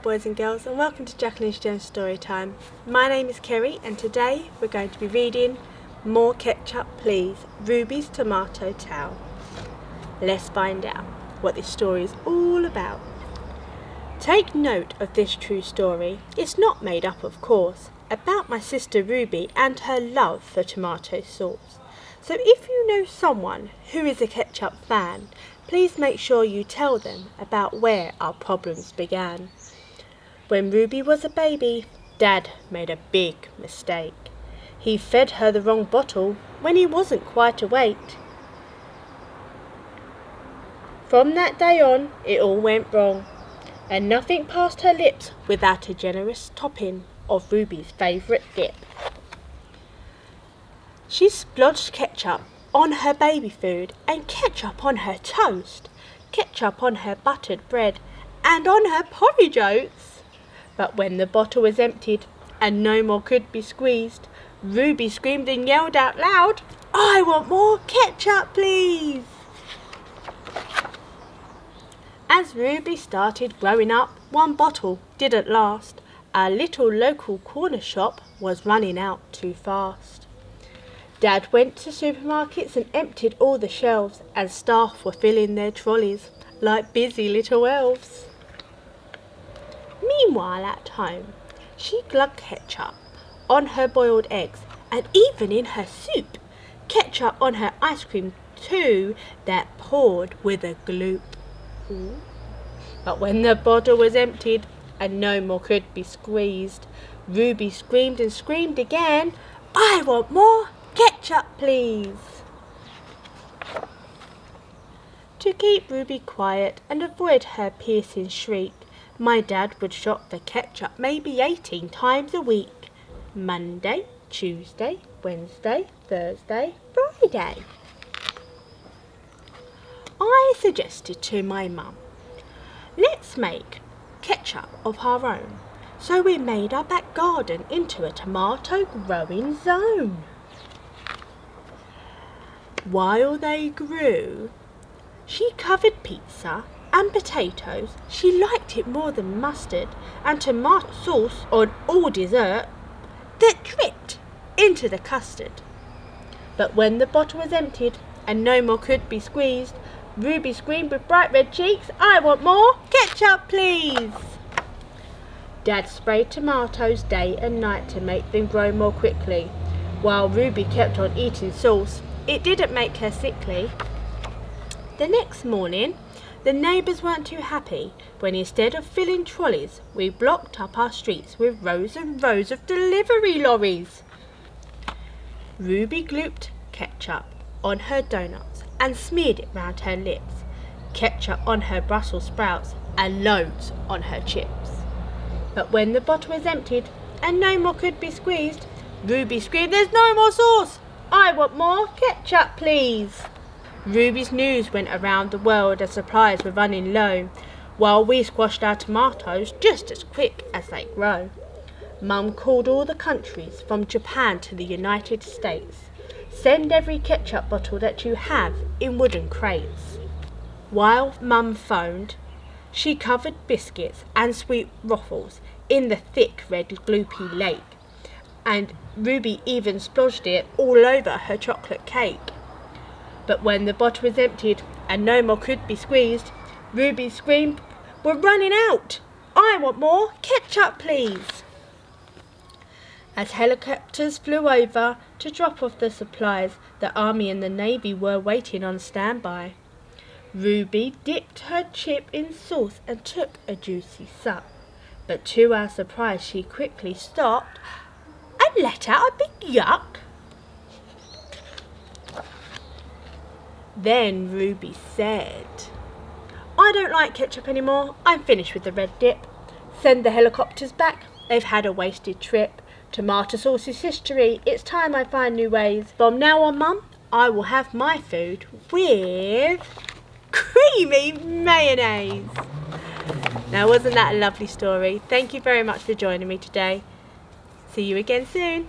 boys and girls, and welcome to Jacqueline's Gems Story Time. My name is Kerry, and today we're going to be reading More Ketchup Please, Ruby's Tomato Towel. Let's find out what this story is all about. Take note of this true story. It's not made up, of course, about my sister Ruby and her love for tomato sauce. So if you know someone who is a ketchup fan, please make sure you tell them about where our problems began. When Ruby was a baby, Dad made a big mistake. He fed her the wrong bottle when he wasn't quite awake. From that day on, it all went wrong, and nothing passed her lips without a generous topping of Ruby's favourite dip. She splodged ketchup on her baby food and ketchup on her toast, ketchup on her buttered bread and on her porridge oats. But when the bottle was emptied and no more could be squeezed, Ruby screamed and yelled out loud, "I want more ketchup, please!" As Ruby started growing up, one bottle didn't last. Our little local corner shop was running out too fast. Dad went to supermarkets and emptied all the shelves, and staff were filling their trolleys like busy little elves. Meanwhile at home, she glugged ketchup on her boiled eggs and even in her soup, ketchup on her ice cream too, that poured with a gloop. But when the bottle was emptied and no more could be squeezed, Ruby screamed and screamed again, "I want more ketchup, please!" To keep Ruby quiet and avoid her piercing shriek, my dad would shop for ketchup maybe 18 times a week. Monday, Tuesday, Wednesday, Thursday, Friday. I suggested to my mum, let's make ketchup of our own. So we made our back garden into a tomato growing zone. While they grew, she covered pizza and potatoes. She liked it more than mustard and tomato sauce on all dessert that dripped into the custard. But when the bottle was emptied and no more could be squeezed, Ruby screamed with bright red cheeks, "I want more ketchup, please!" Dad sprayed tomatoes day and night to make them grow more quickly, while Ruby kept on eating sauce. It didn't make her sickly. The next morning, the neighbours weren't too happy when instead of filling trolleys, we blocked up our streets with rows and rows of delivery lorries. Ruby glooped ketchup on her donuts and smeared it round her lips, ketchup on her Brussels sprouts and loads on her chips. But when the bottle was emptied and no more could be squeezed, Ruby screamed, "There's no more sauce! I want more ketchup, please!" Ruby's news went around the world as supplies were running low, while we squashed our tomatoes just as quick as they grow. Mum called all the countries from Japan to the United States. Send every ketchup bottle that you have in wooden crates. While Mum phoned, she covered biscuits and sweet waffles in the thick red gloopy lake, and Ruby even splodged it all over her chocolate cake. But when the bottle was emptied and no more could be squeezed, Ruby screamed, "We're running out! I want more ketchup, please!" As helicopters flew over to drop off the supplies, the Army and the Navy were waiting on standby. Ruby dipped her chip in sauce and took a juicy sup. But to our surprise, she quickly stopped and let out a big yuck. Then Ruby said, "I don't like ketchup anymore. I'm finished with the red dip. Send the helicopters back. They've had a wasted trip. Tomato sauce is history. It's time I find new ways. From now on, Mum, I will have my food with creamy mayonnaise." Now, wasn't that a lovely story? Thank you very much for joining me today. See you again soon.